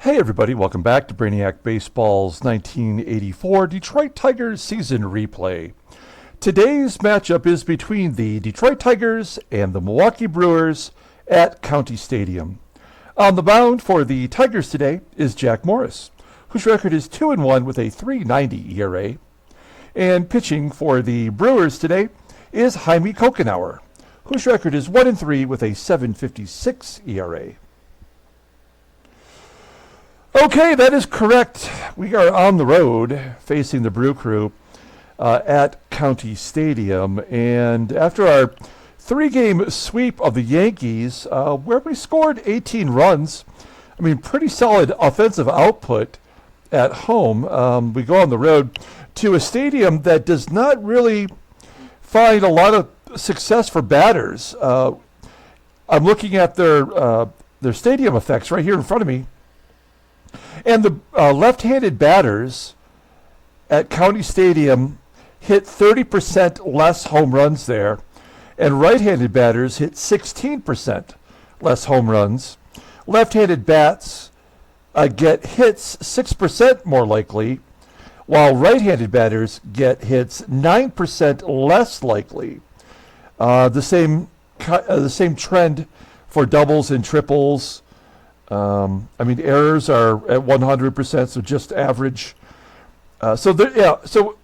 Hey everybody, welcome back to Brainiac Baseball's 1984 Detroit Tigers season replay. Today's matchup is between the Detroit Tigers and the Milwaukee Brewers at County Stadium. On the mound for the Tigers today is Jack Morris, whose record is 2-1 with a .390 ERA. And pitching for the Brewers today is Jaime Kokenauer, whose record is 1-3 with a .756 ERA. Okay, that is correct. We are on the road facing the Brew Crew at County Stadium. And after our three-game sweep of the Yankees, where we scored 18 runs, I mean, pretty solid offensive output at home, we go on the road to a stadium that does not really find a lot of success for batters. I'm looking at their stadium effects right here in front of me. And the left-handed batters at County Stadium hit 30% less home runs there, and right-handed batters hit 16% less home runs. Left-handed bats get hits 6% more likely, while right-handed batters get hits 9% less likely. The same trend for doubles and triples. I mean, errors are at 100%, so just average. So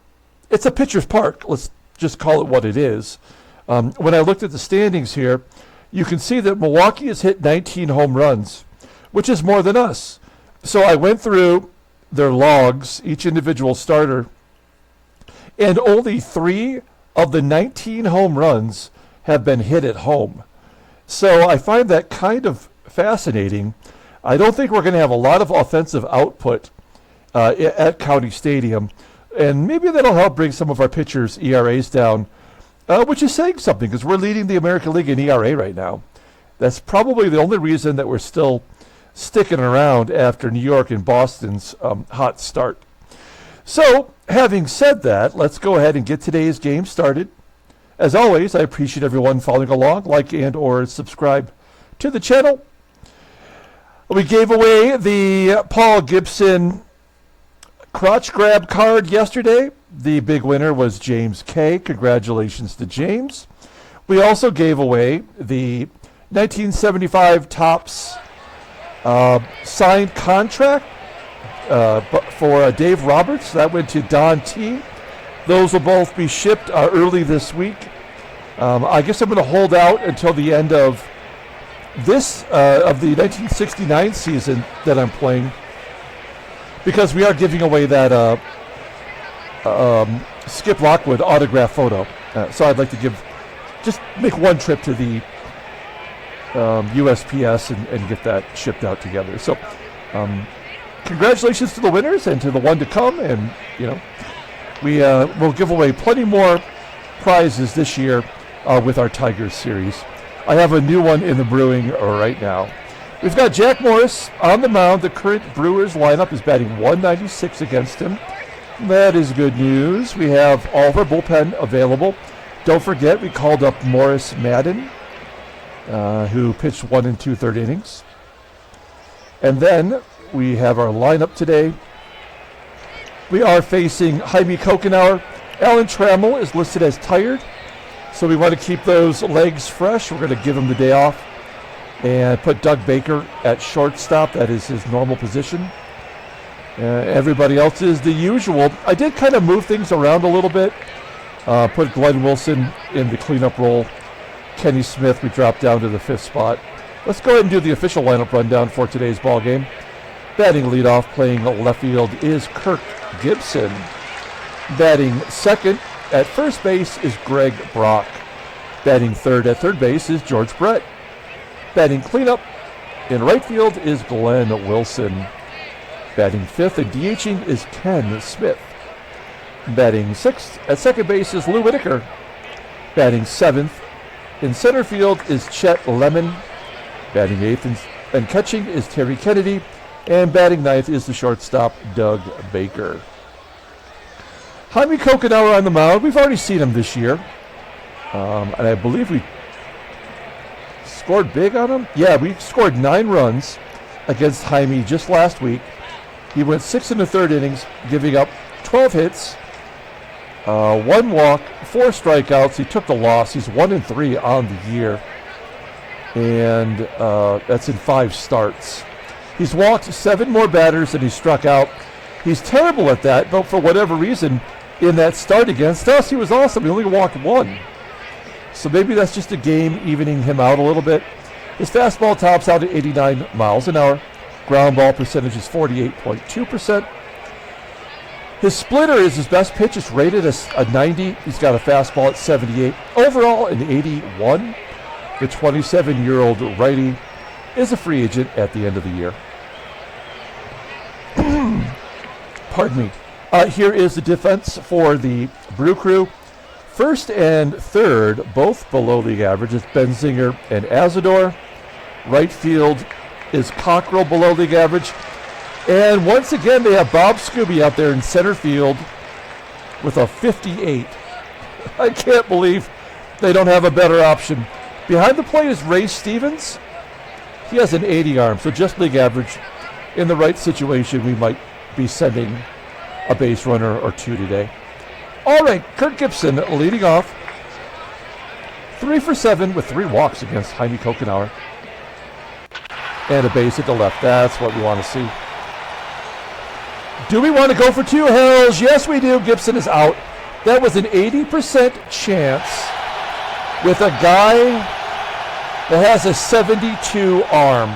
it's a pitcher's park. Let's just call it what it is. When I looked at the standings here, you can see that Milwaukee has hit 19 home runs, which is more than us. So I went through their logs, each individual starter, and only 3 of the 19 home runs have been hit at home. So I find that kind of fascinating. I don't think we're going to have a lot of offensive output at County Stadium, and maybe that'll help bring some of our pitchers' ERAs down, which is saying something because we're leading the American League in ERA right now. That's probably the only reason that we're still sticking around after New York and Boston's hot start. So, having said that, let's go ahead and get today's game started. As always, I appreciate everyone following along, like and or subscribe to the channel. We gave away the Paul Gibson crotch grab card yesterday. The big winner was James K. Congratulations to James. We also gave away the 1975 Topps signed contract for Dave Roberts. That went to Don T. Those will both be shipped early this week. I guess I'm going to hold out until the end of this of the 1969 season that I'm playing, because we are giving away that Skip Lockwood autograph photo. So I'd like to make one trip to the USPS and get that shipped out together. So congratulations to the winners and to the one to come. And we'll give away plenty more prizes this year with our Tigers series. I have a new one in the brewing right now. We've got Jack Morris on the mound. The current Brewers lineup is batting .196 against him. That is good news. We have all of our bullpen available. Don't forget, we called up Morris Madden, who pitched 1 2/3 innings. And then we have our lineup today. We are facing Jaime Kokenauer. Alan Trammell is listed as tired, so we want to keep those legs fresh. We're going to give him the day off and put Doug Baker at shortstop. That is his normal position. Everybody else is the usual. I did kind of move things around a little bit. Put Glenn Wilson in the cleanup role. Kenny Smith, we dropped down to the 5th spot. Let's go ahead and do the official lineup rundown for today's ball game. Batting leadoff, playing left field, is Kirk Gibson. Batting second at first base is Greg Brock. Batting third at third base is George Brett. Batting cleanup in right field is Glenn Wilson. Batting fifth and DHing is Ken Smith. Batting sixth at second base is Lou Whitaker. Batting seventh in center field is Chet Lemon. Batting eighth and catching is Terry Kennedy. And batting ninth is the shortstop, Doug Baker. Jaime Kokenauer on the mound. We've already seen him this year. And I believe we scored big on him. Yeah, we scored 9 runs against Jaime just last week. He went 6 1/3 innings, giving up 12 hits, 1 walk, 4 strikeouts. He took the loss. He's 1-3 on the year, and that's in 5 starts. He's walked 7 more batters than he struck out. He's terrible at that, but for whatever reason, in that start against us, he was awesome. He only walked 1. So maybe that's just a game evening him out a little bit. His fastball tops out at 89 miles an hour. Ground ball percentage is 48.2%. His splitter is his best pitch. It's rated as a 90. He's got a fastball at 78. Overall, an 81. The 27-year-old righty is a free agent at the end of the year. Pardon me. Here is the defense for the Brew Crew. First and third, both below league average. It's BENZINGER and ASADOOR. Right field is COCKRELL below league average. And once again, they have Bob SKUBE out there in center field with a 58. I can't believe they don't have a better option. Behind the plate is Ray Stevens. He has an 80 arm, so just league average. In the right situation, we might be sending a base runner or 2 today. All right, Kirk Gibson leading off. 3 for 7 with 3 walks against Jaime Kokenauer. And a base at the left. That's what we want to see. Do we want to go for 2 hells? Yes, we do. Gibson is out. That was an 80% chance with a guy that has a 72 arm.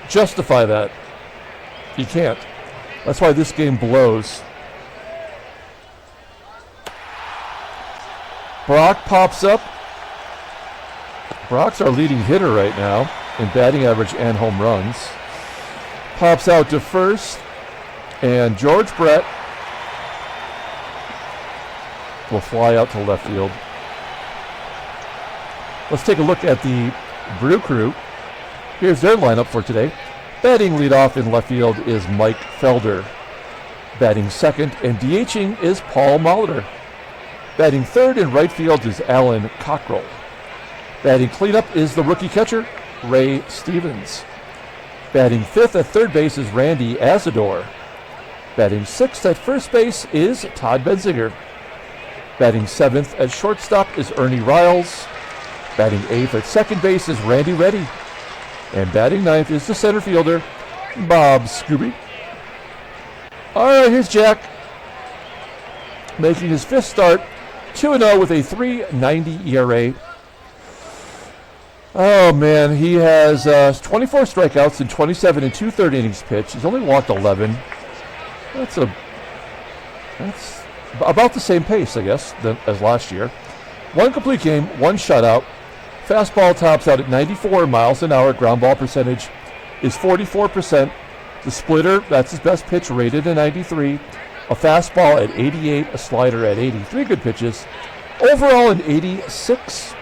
Justify that. You can't. That's why this game blows. Brock pops up. Brock's our leading hitter right now in batting average and home runs. Pops out to first, and George Brett will fly out to left field. Let's take a look at the Brew Crew. Here's their lineup for today. Batting leadoff in left field is Mike FELDER. Batting second and DHing is Paul Molitor. Batting third in right field is Alan Cockrell. Batting cleanup is the rookie catcher, Ray Stevens. Batting fifth at third base is Randy ASADOOR. Batting sixth at first base is Todd BENZINGER. Batting seventh at shortstop is Ernie RILES. Batting eighth at second base is Randy Reddy. And batting ninth is the center fielder, Bob SKUBE. All right, here's Jack, making his 5th start, 2-0 with a 3.90 ERA. Oh, man, he has 24 strikeouts in 27 2/3 innings pitched. He's only walked 11. That's about the same pace, I guess, as last year. 1 complete game, 1 shutout. Fastball tops out at 94 miles an hour. Ground ball percentage is 44%. The splitter, that's his best pitch, rated at 93. A fastball at 88, a slider at 83 good pitches. Overall an 86.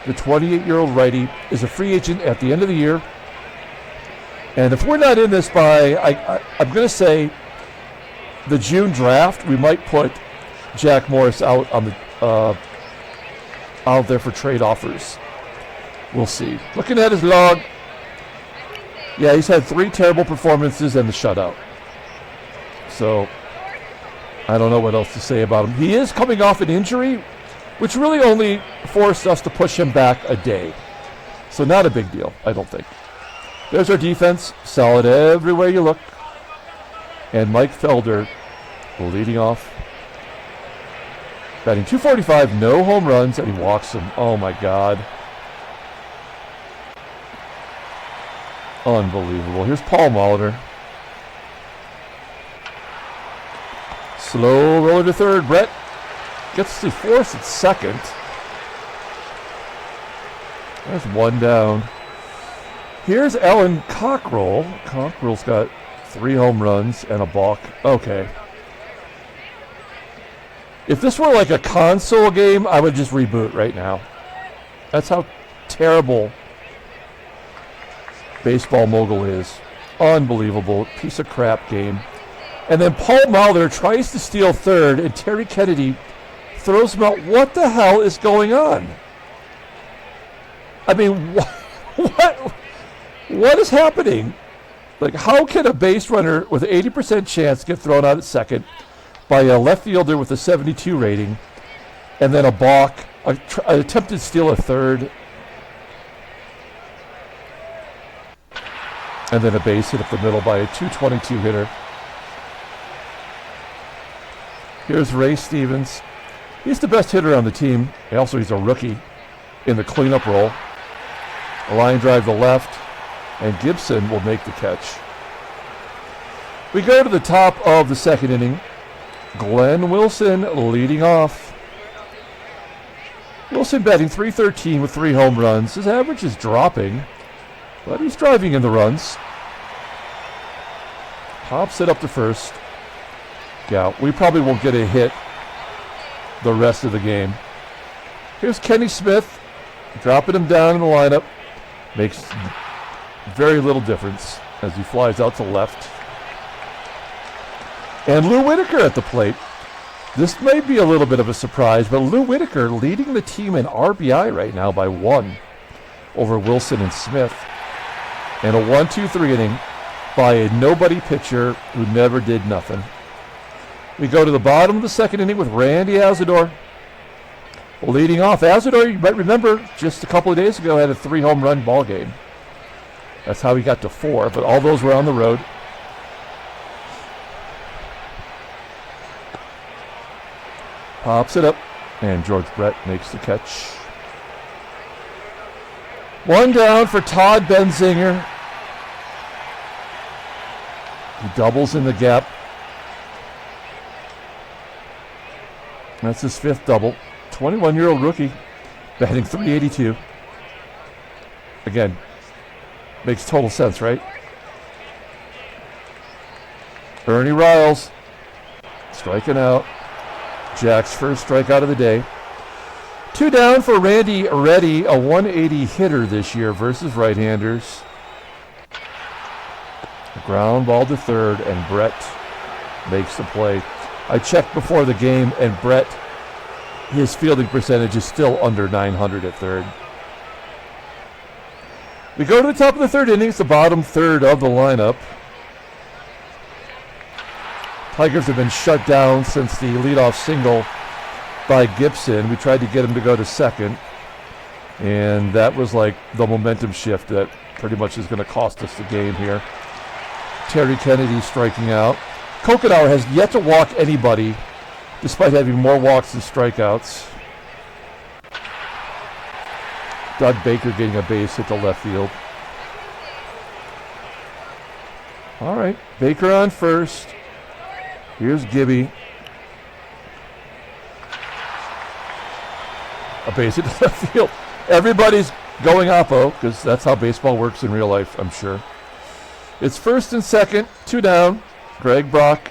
The 28-year-old righty is a free agent at the end of the year. And if we're not in this by, I'm going to say, the June draft, we might put Jack Morris out on the out there for trade offers. We'll see. Looking at his log, yeah, he's had 3 terrible performances and the shutout. So I don't know what else to say about him. He is coming off an injury, which really only forced us to push him back a day. So not a big deal, I don't think. There's our defense, solid everywhere you look. And Mike FELDER leading off. Batting .245, no home runs, and he walks them. Oh my God. Unbelievable. Here's Paul Molitor. Slow roller to third. Brett gets to fourth at second. There's 1 down. Here's Alan Cockrell. Cockrell's got 3 home runs and a balk. Okay. If this were like a console game, I would just reboot right now. That's how terrible Baseball Mogul is. Unbelievable. Piece of crap game. And then Paul Molitor tries to steal third, and Terry Kennedy throws him out. What the hell is going on? I mean, What is happening? Like, how can a base runner with an 80% chance get thrown out at second by a left fielder with a 72 rating, and then a balk, an attempted steal at third, and then a base hit up the middle by a 222 hitter? Here's Ray Stevens. He's the best hitter on the team. Also, he's a rookie in the cleanup role. A line drive to left, and GIBSON will make the catch. We go to the top of the second inning. Glenn Wilson leading off. Wilson batting .313 with 3 home runs. His average is dropping, but he's driving in the runs. Pops it up to first. Yeah, we probably won't get a hit the rest of the game. Here's Kenny Smith, dropping him down in the lineup. Makes very little difference as he flies out to left. And Lou Whitaker at the plate. This may be a little bit of a surprise, but Lou Whitaker leading the team in RBI right now by 1 over Wilson and Smith. And a 1-2-3 inning by a nobody pitcher who never did nothing. We go to the bottom of the second inning with Randy ASADOOR leading off. ASADOOR, you might remember, just a couple of days ago had a 3 home run ball game. That's how he got to 4, but all those were on the road. Pops it up, and George Brett makes the catch. 1 down for Todd Benzinger. He doubles in the gap. That's his 5th double. 21-year-old rookie, batting .382. Again, makes total sense, right? Ernie RILES striking out. Jack's first strikeout of the day. 2 down for Randy Reddy, a 180 hitter this year versus right-handers. A ground ball to third, and Brett makes the play. I checked before the game, and Brett, his fielding percentage is still under 900 at third. We go to the top of the third inning. It's the bottom third of the lineup. Tigers have been shut down since the leadoff single by GIBSON. We tried to get him to go to second, and that was like the momentum shift that pretty much is going to cost us the game here. Terry Kennedy striking out. Kokonower has yet to walk anybody, despite having more walks than strikeouts. Doug Baker getting a base hit to left field. All right, Baker on first. Here's Gibby. A base hit to left field. Everybody's going oppo, because that's how baseball works in real life, I'm sure. It's first and second, 2 down. Greg Brock.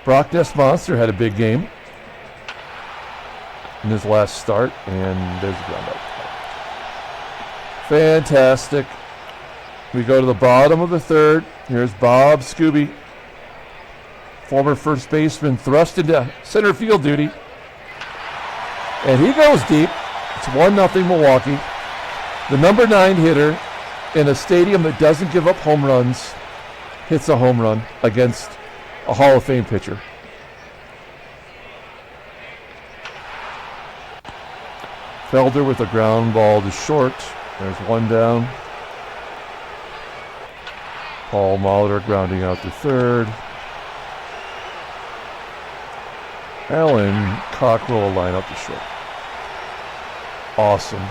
Brock Nest Monster had a big game in his last start, and there's a ground out. Fantastic. We go to the bottom of the third. Here's Bob SKUBE, former first baseman, thrust into center field duty. And he goes deep. It's 1-0 Milwaukee. The number 9 hitter in a stadium that doesn't give up home runs hits a home run against a Hall of Fame pitcher. Felder with a ground ball to short. There's 1 down. Paul Molitor grounding out to third. Alan Cockrell line up to short. Awesome.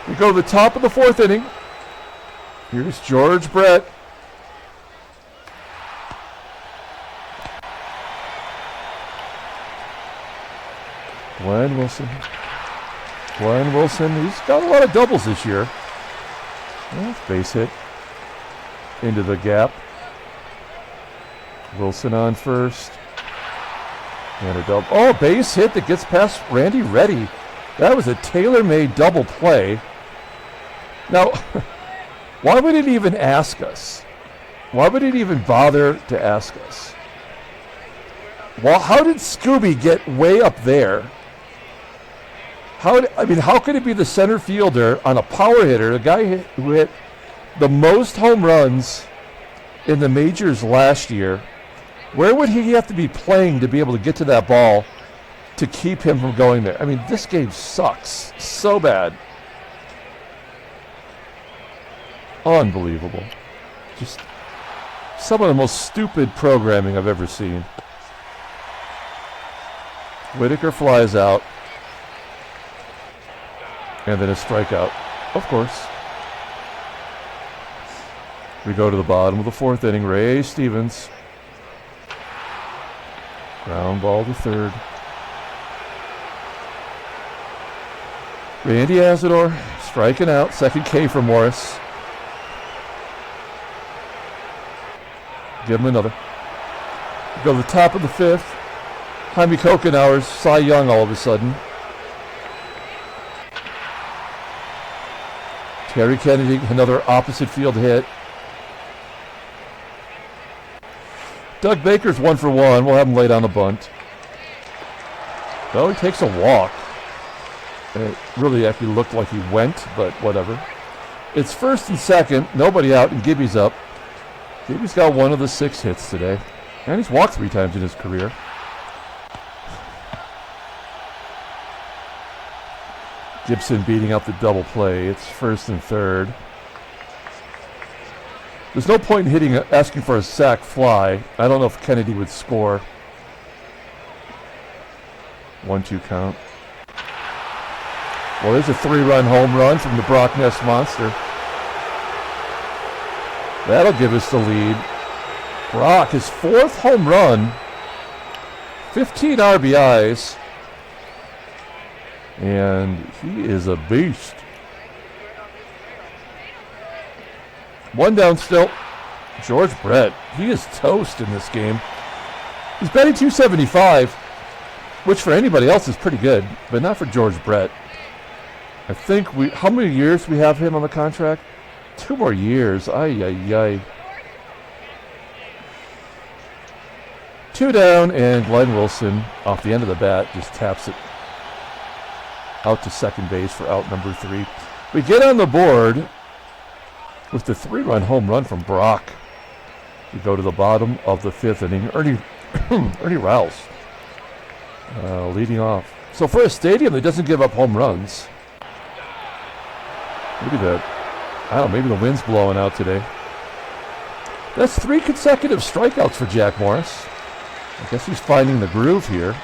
We go to the top of the 4th inning. Here's George Brett. Glenn Wilson. Glenn Wilson, he's got a lot of doubles this year. Well, base hit into the gap. Wilson on first. And a double. Oh, base hit that gets past Randy Reddy. That was a tailor-made double play. Now, why would it even ask us? Why would it even bother to ask us? Well, how did SKUBE get way up there? How could it be the center fielder on a power hitter, the guy who hit the most home runs in the majors last year? Where would he have to be playing to be able to get to that ball to keep him from going there? I mean, this game sucks so bad. Unbelievable. Just some of the most stupid programming I've ever seen. Whitaker flies out. And then a strikeout, of course. We go to the bottom of the fourth inning. Ray Stevens. Ground ball to third. Randy ASADOOR striking out. Second K for Morris. Give him another. We go to the top of the fifth. Jaime Kokenauer's Cy Young all of a sudden. Terry Kennedy, another opposite field hit. Doug Baker's 1 for 1. We'll have him lay down the bunt. Well, he takes a walk. It really actually looked like he went, but whatever. It's first and second. Nobody out, and Gibby's up. Gibby's got 1 of the 6 hits today. And he's walked 3 times in his career. Gibson beating out the double play. It's first and third. There's no point in asking for a sac fly. I don't know if Kennedy would score. 1-2 count. Well, there's a 3-run home run from the Brock Ness monster. That'll give us the lead. Brock, his 4th home run. 15 RBIs. And he is a beast. 1 down still. George Brett. He is toast in this game. He's batting .275, which for anybody else is pretty good, but not for George Brett. I think how many years we have him on the contract? 2 more years. Ay, ay, ay. 2 down, and Glenn Wilson off the end of the bat just taps it out to second base for out number 3. We get on the board with the 3-run home run from Brock. We go to the bottom of the 5th inning. Ernie Riles leading off. So for a stadium that doesn't give up home runs, maybe the wind's blowing out today. That's 3 consecutive strikeouts for Jack Morris. I guess he's finding the groove here.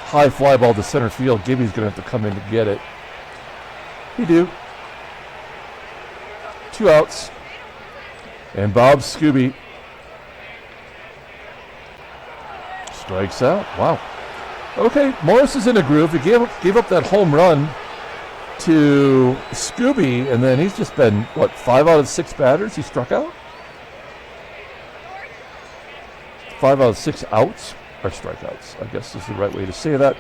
High fly ball to center field. Gibby's going to have to come in to get it. He do. 2 outs. And Bob SKUBE strikes out. Wow. Okay, Morris is in a groove. He gave up that home run to SKUBE, and then he's just been, 5 out of 6 batters he struck out? 5 out of 6 outs are strikeouts, I guess is the right way to say that.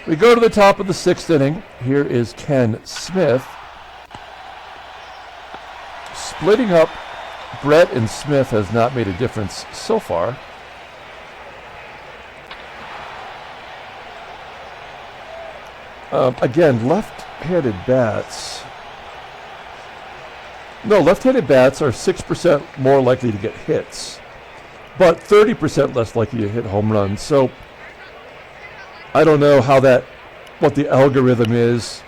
We go to the top of the 6th inning. Here is Ken Smith. Splitting up Brett and Smith has not made a difference so far. Again, left-handed bats. No, left-handed bats are 6% more likely to get hits, but 30% less likely to hit home runs. So I don't know what the algorithm is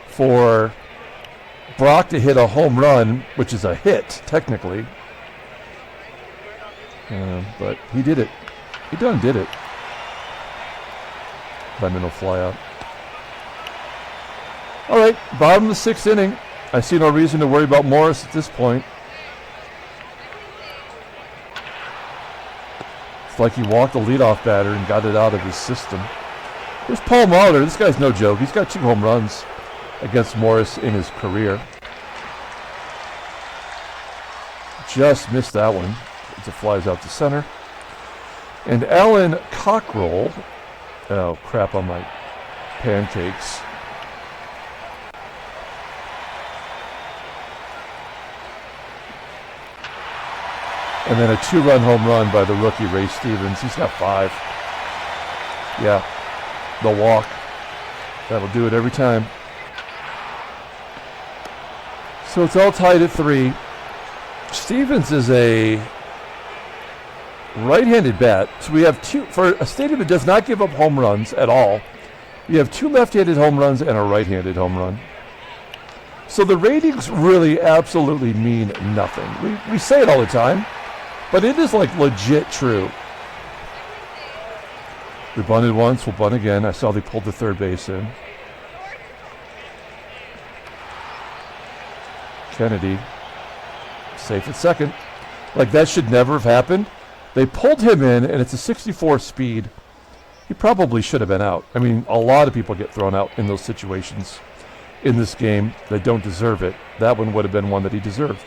for Brock to hit a home run, which is a hit, technically. But he did it. He done did it. Lemon will fly out. All right, bottom of the 6th inning. I see no reason to worry about Morris at this point. It's like he walked the leadoff batter and got it out of his system. Here's Paul Molitor. This guy's no joke. He's got 2 home runs against Morris in his career. Just missed that one. It flies out to center. And Alan COCKRELL. Oh, crap on my pancakes. And then a 2-run home run by the rookie Ray Stevens. He's got 5. Yeah. The walk. That'll do it every time. So it's all tied at 3. Stevens is a right-handed bat. So we have 2, for a stadium that does not give up home runs at all, we have 2 left-handed home runs and a right-handed home run. So the ratings really absolutely mean nothing. We say it all the time, but it is like legit true. We bunted once, we'll bunt again. I saw they pulled the third base in. Kennedy, safe at second. Like, that should never have happened. They pulled him in, and it's a 64 speed. He probably should have been out. I mean, a lot of people get thrown out in those situations in this game that don't deserve it. That one would have been one that he deserved.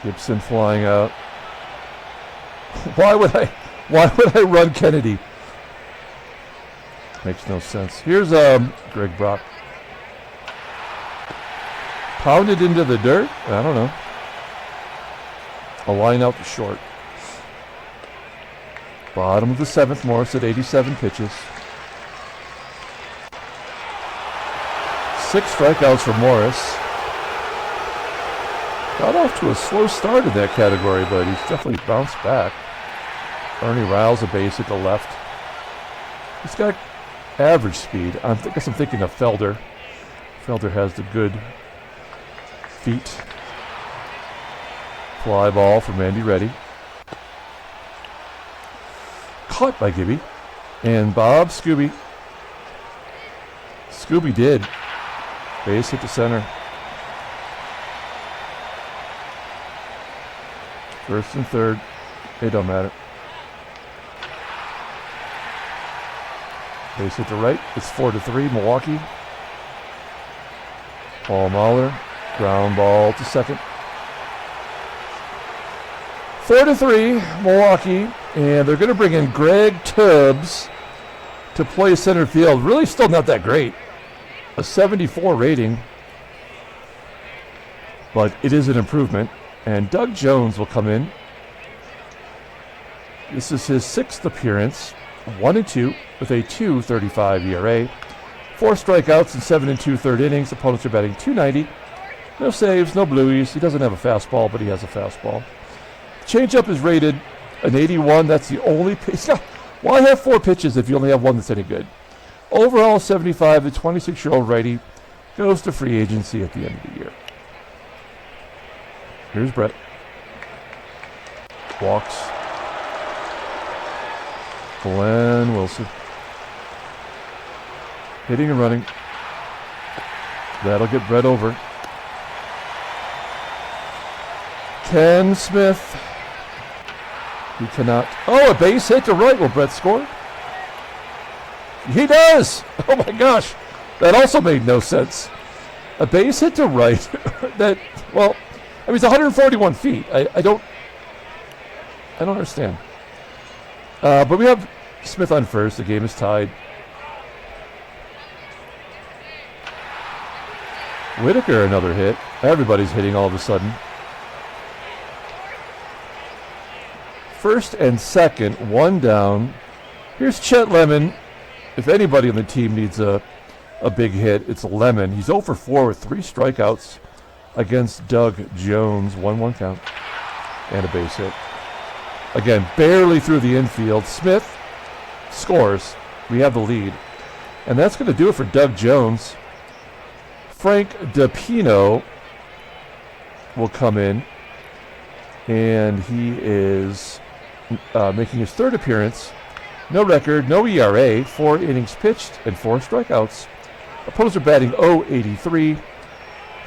Gibson flying out. Why would I run Kennedy? Makes no sense. Here's Greg Brock. Pounded into the dirt? I don't know. A line out to short. Bottom of the 7th, Morris at 87 pitches. 6 strikeouts for Morris. Got off to a slow start in that category, but he's definitely bounced back. Ernie RILES a base at the left. He's got average speed. I guess I'm thinking of FELDER. FELDER has the good feet. Fly ball from Andy Reddy. Caught by Gibby. And Bob SKUBE. SKUBE did. Base hit to center. First and third. It don't matter. Base hit to right. It's 4-3, Milwaukee. Paul Mahler. Ground ball to second. 4-3, Milwaukee. And they're going to bring in Greg Tubbs to play center field. Really still not that great. A 74 rating. But it is an improvement. And Doug Jones will come in. This is his 6th appearance. 1-2 with a 2.35 ERA. 4 strikeouts in 7 2/3 innings. Opponents are batting .290. No saves, no blueies. He doesn't have a fastball, but he has a fastball. Changeup is rated an 81. That's the only pitch. Why have 4 pitches if you only have one that's any good? Overall, 75. The 26-year-old righty goes to free agency at the end of the year. Here's Brett. Walks. Glenn Wilson. Hitting and running. That'll get Brett over. Ken Smith. He cannot. Oh, a base hit to right. Will Brett score? He does! Oh my gosh. That also made no sense. A base hit to right. That, well, I mean, it's 141 feet. I don't understand. But we have Smith on first. The game is tied. Whitaker, another hit. Everybody's hitting all of a sudden. First and second, 1 down. Here's Chet Lemon. If anybody on the team needs a big hit, it's Lemon. He's 0 for 4 with 3 strikeouts against Doug Jones. 1-1 count. And a base hit. Again, barely through the infield. Smith scores. We have the lead. And that's going to do it for Doug Jones. Frank DePino will come in. And he is making his 3rd appearance. No record, no ERA, 4 innings pitched, and 4 strikeouts. Opponents are batting .083.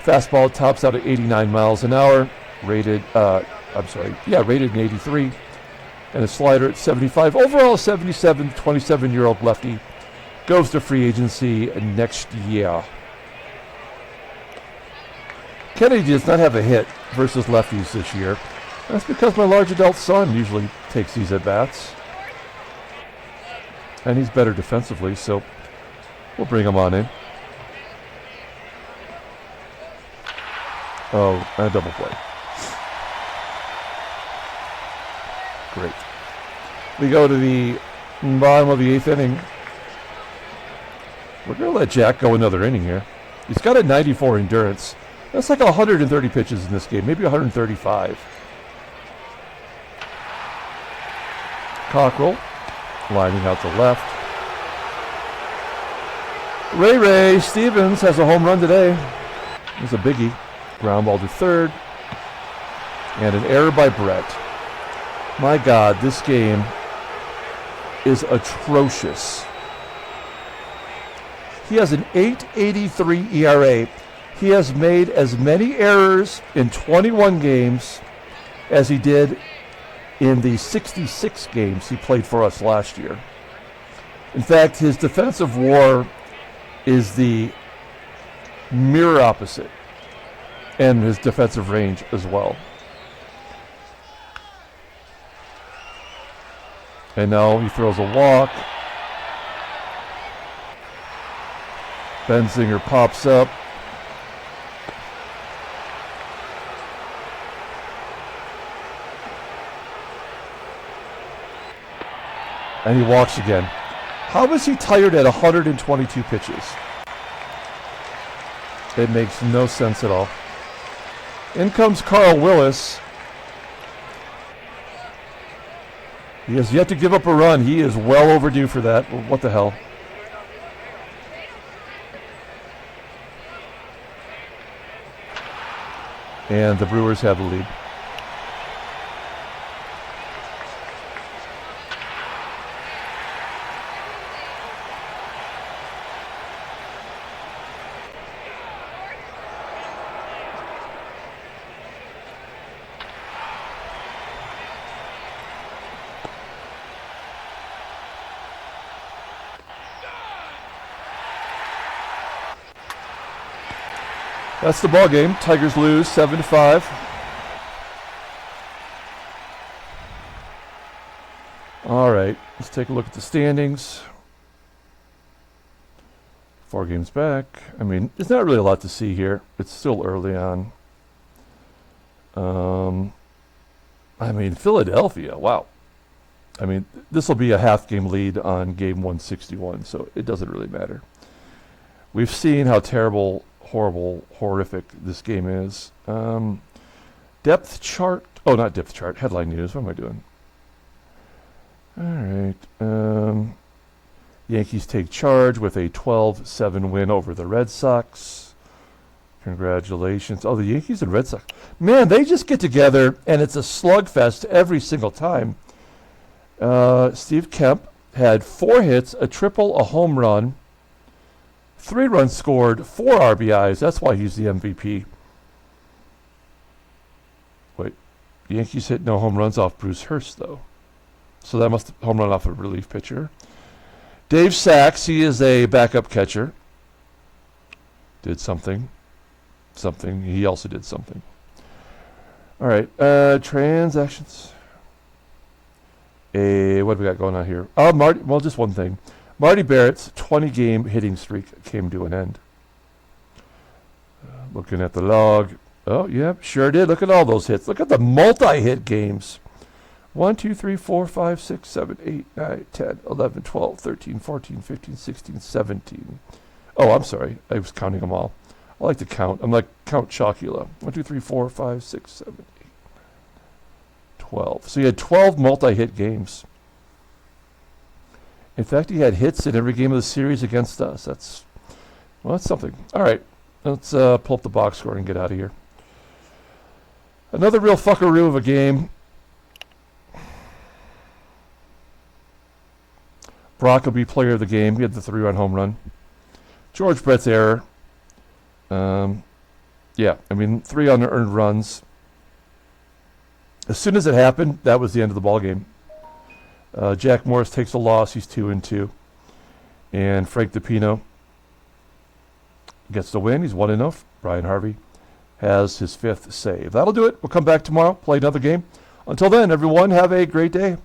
Fastball tops out at 89 miles an hour. Rated an 83. And a slider at 75. Overall, 77, 27-year-old lefty goes to free agency next year. Kennedy does not have a hit versus lefties this year. That's because my large adult son usually takes these at-bats. And he's better defensively, so we'll bring him on in. Oh, and a double play. Great. We go to the bottom of the 8th inning. We're going to let Jack go another inning here. He's got a 94 endurance. That's like 130 pitches in this game, maybe 135. Cockrell lining out to left. Ray Stevens has a home run today. There's a biggie. Ground ball to third. And an error by Brett. My God, this game is atrocious. He has an 8.83 ERA. He has made as many errors in 21 games as he did in the 66 games he played for us last year. In fact, his defensive WAR is the mirror opposite, and his defensive range as well. And now he throws a walk. Benzinger pops up. And he walks again. How is he tired at 122 pitches? It makes no sense at all. In comes Carl Willis. He has yet to give up a run. He is well overdue for that. What the hell? And the Brewers have the lead. That's the ball game. Tigers lose 7-5. All right, let's take a look at the standings. 4 games back. I mean, there's not really a lot to see here. It's still early on. I mean, Philadelphia, wow. I mean, this will be a half-game lead on game 161, so it doesn't really matter. We've seen how terrible, horrible, horrific this game is. Depth chart. Oh, not depth chart. Headline news. What am I doing? All right. Yankees take charge with a 12-7 win over the Red Sox. Congratulations. Oh, the Yankees and Red Sox. Man, they just get together, and it's a slugfest every single time. Steve Kemp had 4 hits, a triple, a home run. 3 runs scored, 4 RBIs. That's why he's the MVP. Wait, the Yankees hit no home runs off Bruce Hurst, though. So that must home run off a relief pitcher. Dave Sachs, he is a backup catcher. Did something. He also did something. All right, transactions. What do we got going on here? Oh, Marty. Well, just one thing. Marty Barrett's 20-game hitting streak came to an end. Looking at the log. Oh, yeah, sure did. Look at all those hits. Look at the multi-hit games. 1, 2, 3, 4, 5, 6, 7, 8, 9, 10, 11, 12, 13, 14, 15, 16, 17. Oh, I'm sorry. I was counting them all. I like to count. I'm like Count Chocula. 1, 2, 3, 4, 5, 6, 7, 8, 12. So he had 12 multi-hit games. In fact, he had hits in every game of the series against us. That's something. All right, let's pull up the box score and get out of here. Another real fuckaroo of a game. Brock will be player of the game. He had the 3-run home run. George Brett's error. Yeah, I mean, 3 unearned runs. As soon as it happened, that was the end of the ball game. Jack Morris takes a loss. He's 2-2. And Frank DiPino gets the win. He's 1-0. Brian Harvey has his 5th save. That'll do it. We'll come back tomorrow, play another game. Until then, everyone, have a great day.